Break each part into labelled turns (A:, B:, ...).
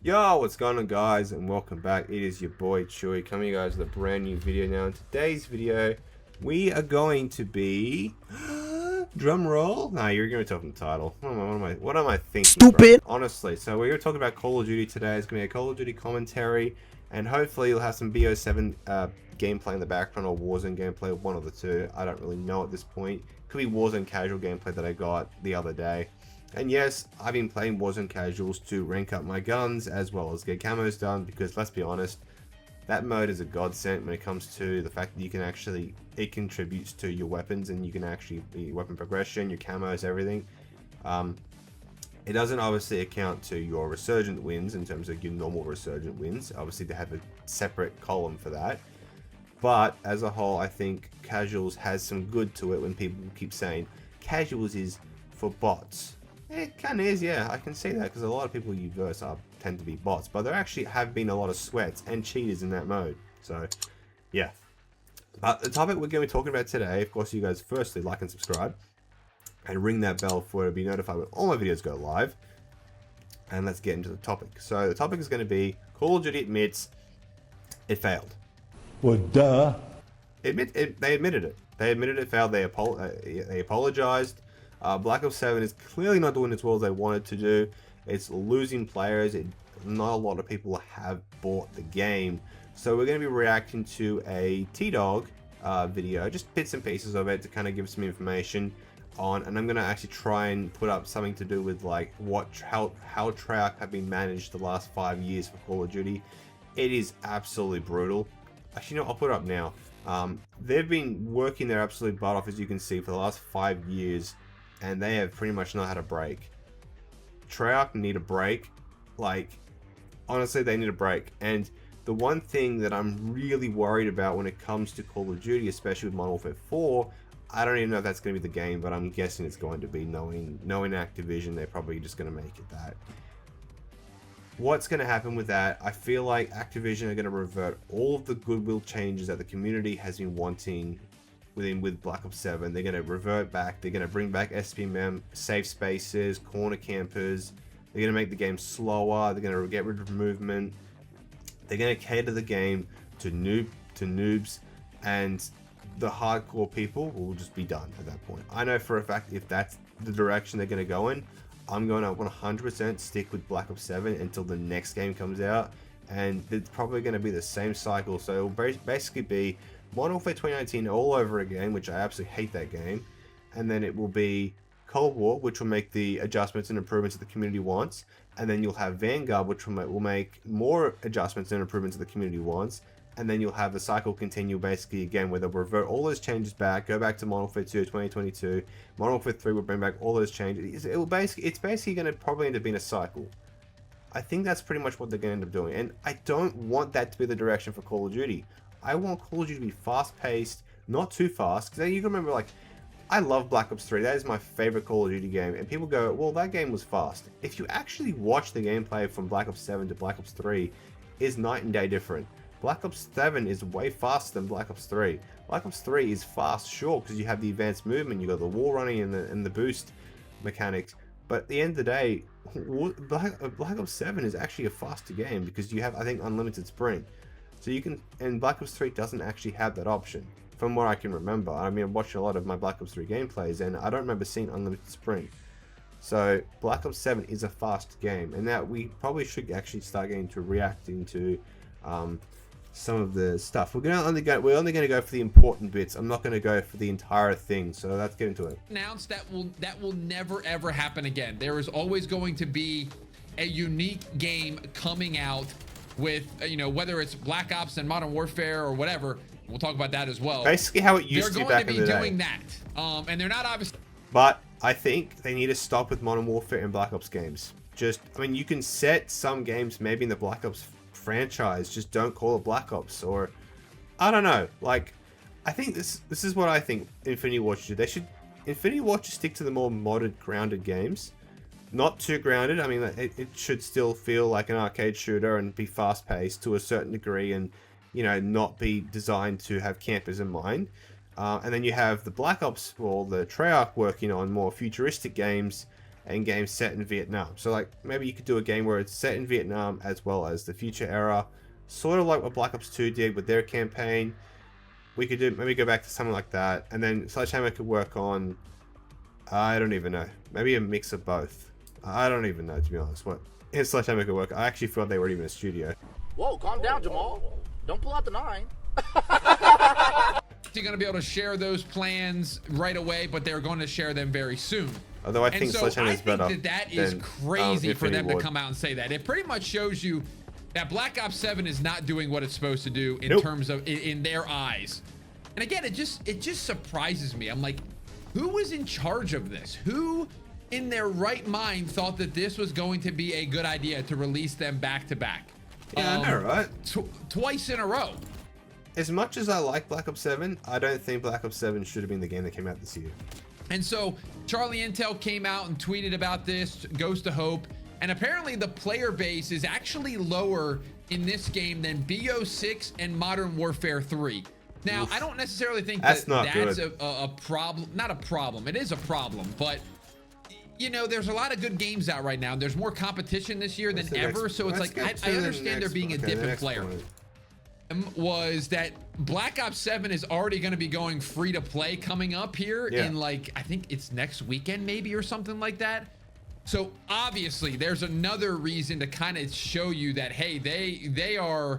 A: Yo, what's going on, guys, and welcome back. It is your boy Chewy coming to you guys with a brand new video. Now in today's video we are going to be drum roll. Nah, you're gonna talk from the title. What am I thinking,
B: Stupid.
A: bro? Honestly, so we're gonna talk about Call of Duty today. It's gonna be a Call of Duty commentary, and hopefully you'll have some BO7 gameplay in the background or Warzone gameplay, one of the two. I don't really know at this point. Could be Warzone casual gameplay that I got the other day. And yes, I've been playing Warzone Casuals to rank up my guns as well as get camos done, because let's be honest, that mode is a godsend when it comes to the fact that you can actually, it contributes to your weapons and you can actually, your weapon progression, your camos, everything. It doesn't obviously account to your resurgent wins in terms of your normal resurgent wins. Obviously they have a separate column for that. But as a whole, I think Casuals has some good to it when people keep saying Casuals is for bots. It kind of is, yeah, I can see that, because a lot of people you verse are tend to be bots, but there actually have been a lot of sweats and cheaters in that mode, so yeah. But the topic we're going to be talking about today, of course, you guys firstly like and subscribe, and ring that bell for to be notified when all my videos go live, and let's get into the topic. So the topic is going to be Call of Duty admits it failed.
B: Well, duh.
A: They admitted it. They admitted it failed. They apologized. Black Ops 7 is clearly not doing as well as they wanted to do. It's losing players. Not a lot of people have bought the game. So we're going to be reacting to a T-Dog video, just bits and pieces of it to kind of give some information on. And I'm going to actually try and put up something to do with like how Treyarch have been managed the last 5 years for Call of Duty. It is absolutely brutal. Actually, no, I'll put it up now. They've been working their absolute butt off, as you can see, for the last 5 years. And they have pretty much not had a break. Treyarch need a break. Like, honestly, they need a break. And the one thing that I'm really worried about when it comes to Call of Duty, especially with Modern Warfare 4, I don't even know if that's going to be the game, but I'm guessing it's going to be. Knowing Activision, they're probably just going to make it that. What's going to happen with that? I feel like Activision are going to revert all of the goodwill changes that the community has been wanting with Black Ops 7. They're going to revert back. They're going to bring back SPMM, safe spaces, corner campers. They're going to make the game slower. They're going to get rid of movement. They're going to cater the game to noobs, and the hardcore people will just be done at that point. I know for a fact if that's the direction they're going to go in, I'm going to 100% stick with Black Ops 7 until the next game comes out, and it's probably going to be the same cycle. So it will basically be Modern Warfare 2019 all over again, which I absolutely hate that game. And then it will be Cold War, which will make the adjustments and improvements that the community wants. And then you'll have Vanguard, which will make more adjustments and improvements that the community wants. And then you'll have the cycle continue basically again, where they'll revert all those changes back, go back to Modern Warfare 2 2022. Modern Warfare 3 will bring back all those changes. It's basically going to probably end up being a cycle. I think that's pretty much what they're going to end up doing. And I don't want that to be the direction for Call of Duty. I want Call of Duty to be fast-paced, not too fast, because you can remember, like, I love Black Ops 3, that is my favorite Call of Duty game, and people go, well, that game was fast. If you actually watch the gameplay from Black Ops 7 to Black Ops 3, is night and day different. Black Ops 7 is way faster than Black Ops 3. Black Ops 3 is fast, sure, because you have the advanced movement, you got the wall running and the boost mechanics, but at the end of the day, Black Ops 7 is actually a faster game, because you have, I think, unlimited sprint. So you can, and Black Ops 3 doesn't actually have that option, from what I can remember. I mean, I've watched a lot of my Black Ops 3 gameplays, and I don't remember seeing unlimited sprint. So Black Ops 7 is a fast game, and that we probably should actually start getting to reacting to some of the stuff. We're only going to go for the important bits. I'm not going to go for the entire thing. So let's get into it.
C: Announced that will never ever happen again. There is always going to be a unique game coming out with, you know, whether it's Black Ops and Modern Warfare or whatever. We'll talk about that as well.
A: Basically how it used to be back in the day.
C: They're going to be doing that, and they're not obviously.
A: But I think they need to stop with Modern Warfare and Black Ops games. Just, I mean, you can set some games maybe in the Black Ops franchise, just don't call it Black Ops, or I don't know. Like, I think this is what I think Infinity Ward should do. Infinity Ward should stick to the more modern, grounded games. Not too grounded. I mean, it should still feel like an arcade shooter and be fast-paced to a certain degree, and, you know, not be designed to have campers in mind. And then you have the Black Ops, or the Treyarch, working on more futuristic games, and games set in Vietnam. So like maybe you could do a game where it's set in Vietnam as well as the future era, sort of like what Black Ops 2 did with their campaign. We could do maybe go back to something like that, and then Sledgehammer could work on, I don't even know, maybe a mix of both. I don't even know, to be honest, what if Sledgehammer could work. I actually thought they were even a studio.
B: Whoa, calm down, Jamal. Don't pull out the 9.
C: You're going to be able to share those plans right away, but they're going to share them very soon.
A: Although I think Sledgehammer is better.
C: I think that is crazy for them to come out and say that. It pretty much shows you that Black Ops 7 is not doing what it's supposed to do in terms of in their eyes. And again, it just surprises me. I'm like, who was in charge of this? Who in their right mind thought that this was going to be a good idea to release them back to back?
A: Yeah, I know, right?
C: Twice in a row.
A: As much as I like Black Ops 7, I don't think Black Ops 7 should have been the game that came out this year.
C: And so Charlie Intel came out and tweeted about this, Ghost of Hope, and apparently the player base is actually lower in this game than BO6 and Modern Warfare 3. Now, I don't necessarily think that's a problem. Not a problem. It is a problem, but you know, there's a lot of good games out right now. There's more competition this year than ever, so it's like I understand there being a dip in player. Was that Black Ops 7 is already going to be going free to play coming up here in like, I think it's next weekend maybe or something like that. So obviously there's another reason to kind of show you that, hey, they're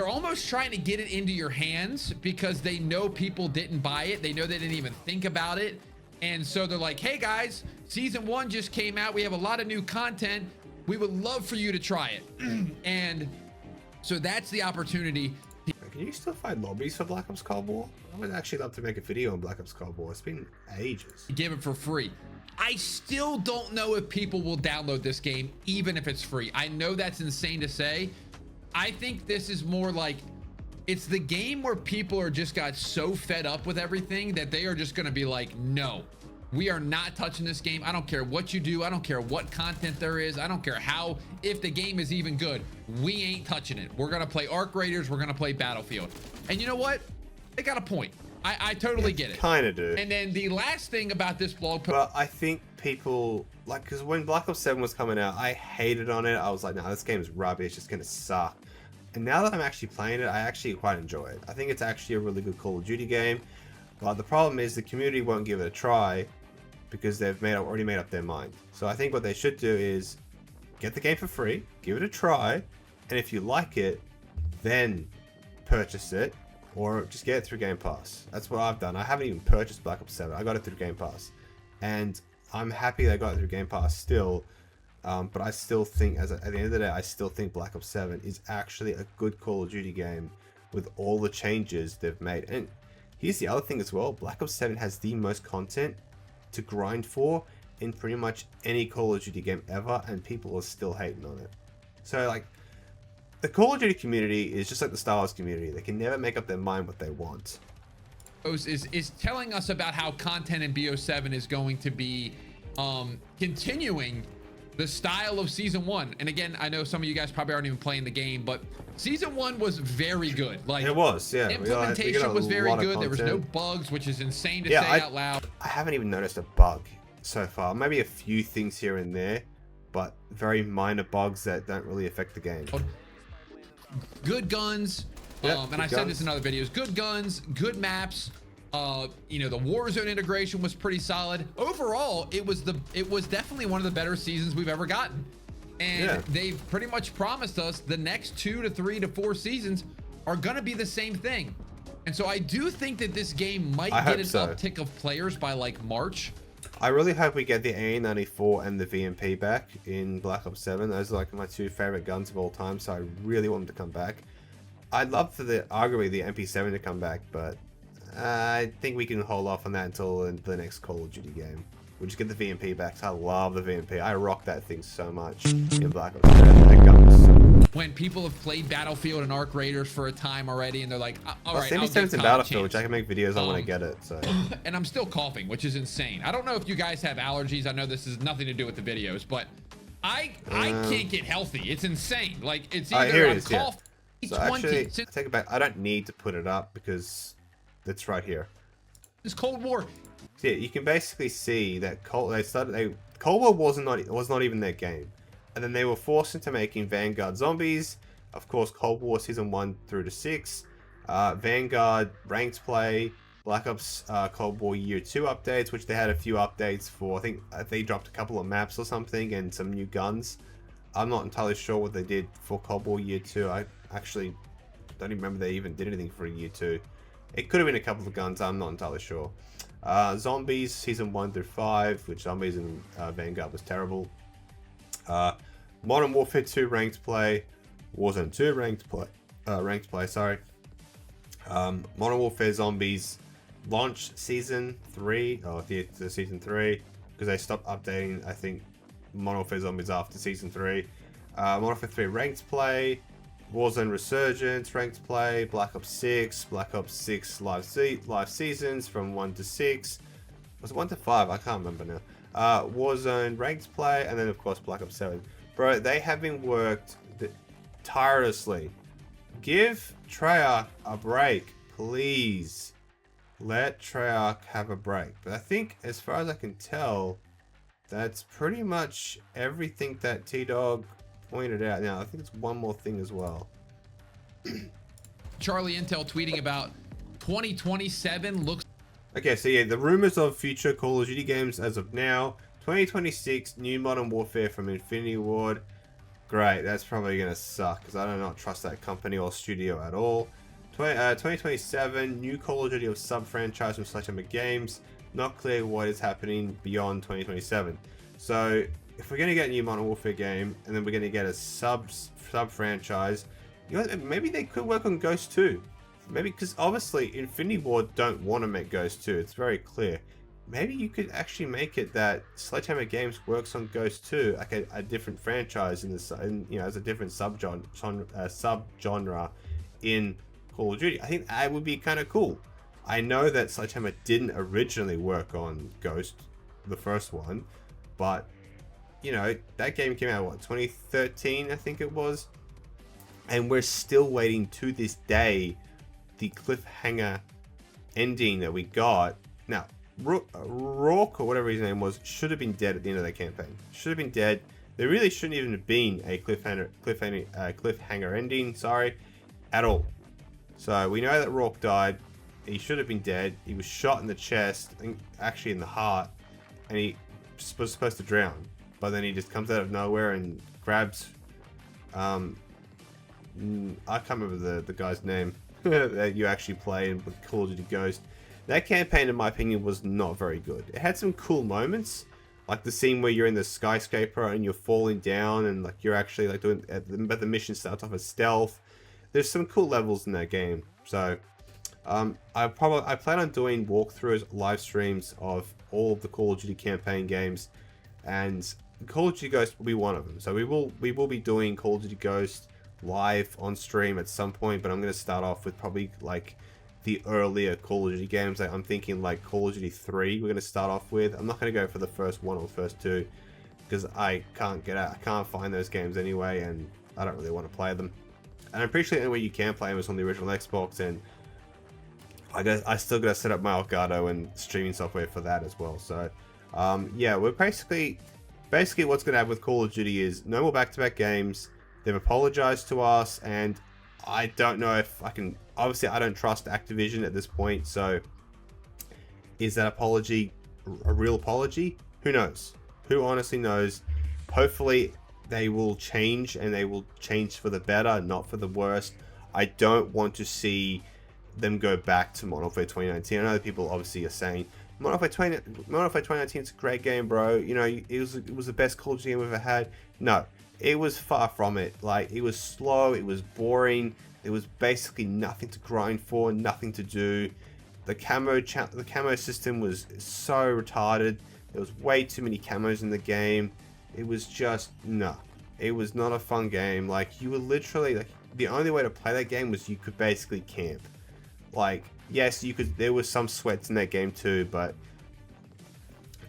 C: almost trying to get it into your hands because they know people didn't buy it. They know they didn't even think about it. And so they're like, hey guys, season 1 just came out. We have a lot of new content. We would love for you to try it. And so that's the opportunity.
A: Can you still find lobbies for Black Ops Cold War? I would actually love to make a video on Black Ops Cold War. It's been ages.
C: Give it for free. I still don't know if people will download this game, even if it's free. I know that's insane to say. I think this is more like, it's the game where people are just got so fed up with everything that they are just going to be like, no, we are not touching this game. I don't care what you do. I don't care what content there is. I don't care if the game is even good. We ain't touching it. We're going to play Arc Raiders. We're going to play Battlefield. And you know what? They got a point. I totally get it.
A: Kind of do.
C: And then the last thing about this blog post.
A: But I think people, like, because when Black Ops 7 was coming out, I hated on it. I was like, no, this game is rubbish. It's just going to suck. And now that I'm actually playing it, I actually quite enjoy it. I think it's actually a really good Call of Duty game. But the problem is the community won't give it a try because they've already made up their mind. So I think what they should do is get the game for free, give it a try, and if you like it, then purchase it, or just get it through Game Pass. That's what I've done. I haven't even purchased Black Ops 7. I got it through Game Pass. And I'm happy I got it through Game Pass still. But I still think, at the end of the day, I still think Black Ops 7 is actually a good Call of Duty game with all the changes they've made. And here's the other thing as well. Black Ops 7 has the most content to grind for in pretty much any Call of Duty game ever, and people are still hating on it. So, like, the Call of Duty community is just like the Star Wars community. They can never make up their mind what they want.
C: Is telling us about how content in BO7 is going to be continuing the style of season 1. And again, I know some of you guys probably aren't even playing the game, but season 1 was very good. Like,
A: it was, yeah.
C: Implementation was very good. There was no bugs, which is insane to say out loud.
A: I haven't even noticed a bug so far. Maybe a few things here and there, but very minor bugs that don't really affect the game.
C: Good guns. And I said this in other videos. Good guns, good maps. You know, the Warzone integration was pretty solid. Overall, it was definitely one of the better seasons we've ever gotten. And they've pretty much promised us the next 2 to 3 to 4 seasons are going to be the same thing. And so I do think that this game might get an uptick of players by like March.
A: I really hope we get the A94 and the VMP back in Black Ops 7. Those are like my 2 favorite guns of all time, so I really want them to come back. I'd love for arguably the MP7 to come back, but I think we can hold off on that until the next Call of Duty game. We'll just get the VMP back. I love the VMP. I rock that thing so much in Black Ops 7. That gun was so good.
C: When people have played Battlefield and Arc Raiders for a time already, and they're like, all right, I'll
A: give in Battlefield, which I can make videos on when I get it. So.
C: And I'm still coughing, which is insane. I don't know if you guys have allergies. I know this has nothing to do with the videos, but I can't get healthy. It's insane. Like, it's either I'm coughing.
A: So actually, I take it back. I don't need to put it up because it's right here.
C: It's Cold War.
A: So yeah, you can basically see that Cold War was not even their game, and then they were forced into making Vanguard Zombies. Of course, Cold War Season 1 through to 6, Vanguard Ranked Play, Black Ops Cold War Year 2 updates, which they had a few updates for. I think they dropped a couple of maps or something and some new guns. I'm not entirely sure what they did for Cold War Year 2. I actually don't even remember they even did anything for Year 2. It could have been a couple of guns, I'm not entirely sure. Zombies Season 1 through 5, which Zombies in Vanguard was terrible. Modern Warfare 2 Ranked Play, Warzone 2 Ranked Play, sorry. Modern Warfare Zombies launch Season 3, or the Season 3, because they stopped updating, I think, Modern Warfare Zombies after Season 3. Modern Warfare 3 Ranked Play, Warzone Resurgence Ranked Play, Black Ops 6, Black Ops 6 live seasons from 1 to 6. Was it 1 to 5? I can't remember now. Warzone Ranked Play, and then of course Black Ops 7. Bro, they have been worked tirelessly. Give Treyarch a break, please. Let Treyarch have a break. But I think, as far as I can tell, that's pretty much everything that T-Dog pointed out. Now, I think it's one more thing as well.
C: Charlie Intel tweeting about 2027 looks.
A: Okay, so yeah, the rumors of future Call of Duty games as of now. 2026, new Modern Warfare from Infinity Ward. Great, that's probably going to suck, because I do not trust that company or studio at all. 2027, new Call of Duty of sub-franchise from Sledgehammer Games. Not clear what is happening beyond 2027. So, if we're going to get a new Modern Warfare game, and then we're going to get a sub-franchise, you know, maybe they could work on Ghost 2. Maybe, because obviously Infinity Ward don't want to make Ghost 2, it's very clear. Maybe you could actually make it that Sledgehammer Games works on Ghost 2, like a different franchise in this, you know, as a different subgenre in Call of Duty. I think that would be kind of cool. I know that Sledgehammer didn't originally work on Ghost, the first one, but you know, that game came out, what, 2013, I think it was? And we're still waiting to this day the cliffhanger ending that we got. Now, Rourke, or whatever his name was, should have been dead at the end of that campaign. Should have been dead. There really shouldn't even have been a cliffhanger ending, sorry, at all. So we know that Rourke died. He should have been dead. He was shot in the chest, actually in the heart, and he was supposed to drown. But then he just comes out of nowhere and grabs, I can't remember the guy's name that you actually play in Call of Duty Ghost. That campaign, in my opinion, was not very good. It had some cool moments, like the scene where you're in the skyscraper and you're falling down, and like you're actually like doing, but the mission starts off as stealth. There's some cool levels in that game. So, I plan on doing walkthroughs, live streams of all of the Call of Duty campaign games, and Call of Duty Ghost will be one of them. So we will be doing Call of Duty Ghost live on stream at some point, but I'm going to start off with probably like the earlier Call of Duty games. Like, I'm thinking like Call of Duty 3 we're going to start off with. I'm not going to go for the first one or the first two, because I can't find those games anyway, and I don't really want to play them. And I'm pretty sure the only way you can play them is on the original Xbox, and I still got to set up my Elgato and streaming software for that as well. So yeah, we're basically what's going to happen with Call of Duty is no more back-to-back games. They've apologized to us, and I don't know if I can. Obviously, I don't trust Activision at this point. So, is that apology a real apology? Who knows? Who honestly knows? Hopefully, they will change, and they will change for the better, not for the worst. I don't want to see them go back to Modern Warfare 2019. I know that people obviously are saying Modern Warfare 2019 is a great game, bro. You know, it was the best Call of Duty game we've ever had. No, it was far from it. Like, it was slow, it was boring. There was basically nothing to grind for, nothing to do. The camo system was so retarded. There was way too many camos in the game. It was just, no. It was not a fun game. Like, you were literally, like, the only way to play that game was you could basically camp. Like, yes, you could, there was some sweats in that game too, but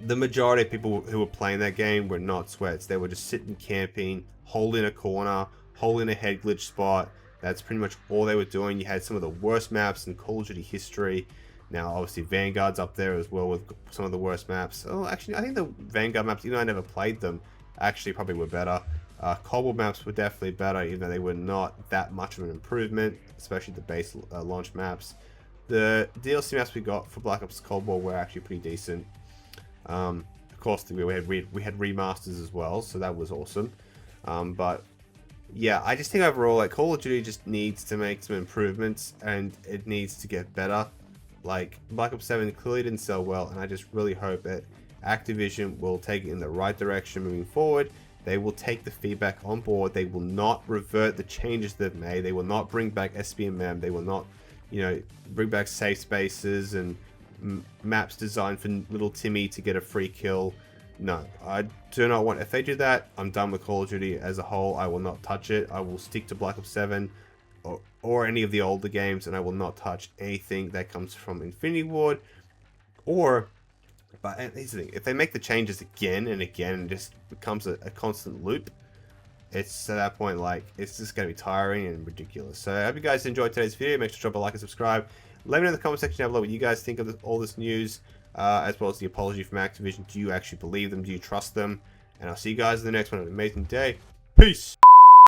A: the majority of people who were playing that game were not sweats. They were just sitting camping, holding a corner, holding a head glitch spot. That's pretty much all they were doing. You had some of the worst maps in Call of Duty history. Now, obviously, Vanguard's up there as well with some of the worst maps. Oh, actually, I think the Vanguard maps, even though I never played them, actually probably were better. Cobble maps were definitely better, even though they were not that much of an improvement, especially the base launch maps. The DLC maps we got for Black Ops Cold War were actually pretty decent. Of course, we had remasters as well, so that was awesome. But yeah, I just think overall, like, Call of Duty just needs to make some improvements, and it needs to get better. Like, Black Ops 7 clearly didn't sell well, and I just really hope that Activision will take it in the right direction moving forward. They will take the feedback on board. They will not revert the changes they've made. They will not bring back SBMM. They will not, you know, bring back safe spaces and maps designed for little Timmy to get a free kill. No, I do not want. If they do that, I'm done with Call of Duty as a whole. I will not touch it. I will stick to Black Ops 7 or any of the older games, and I will not touch anything that comes from Infinity Ward. But here's the thing: if they make the changes again and again, and it just becomes a constant loop, it's at that point, like, it's just going to be tiring and ridiculous. So I hope you guys enjoyed today's video. Make sure to drop a like and subscribe. Let me know in the comment section down below what you guys think of all this news, as well as the apology from Activision. Do you actually believe them? Do you trust them? And I'll see you guys in the next one. Have an amazing day. Peace!